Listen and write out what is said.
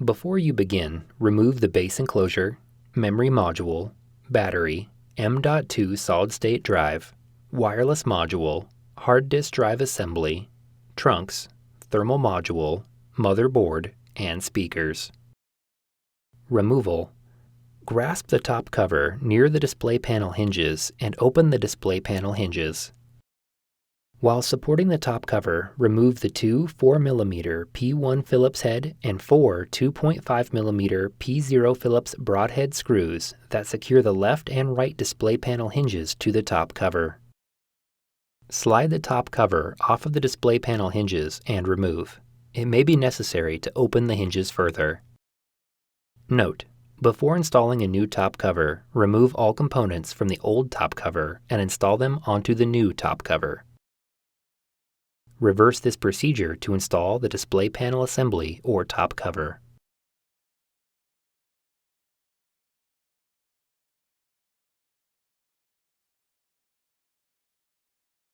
Before you begin, remove the base enclosure, memory module, battery, M.2 solid-state drive, wireless module, hard disk drive assembly, trunks, thermal module, motherboard, and speakers. Removal. Grasp the top cover near the display panel hinges and open the display panel hinges. While supporting the top cover, remove the two 4mm P1 Phillips head and four 2.5mm P0 Phillips broadhead screws that secure the left and right display panel hinges to the top cover. Slide the top cover off of the display panel hinges and remove. It may be necessary to open the hinges further. Note: before installing a new top cover, remove all components from the old top cover and install them onto the new top cover. Reverse this procedure to install the display panel assembly or top cover.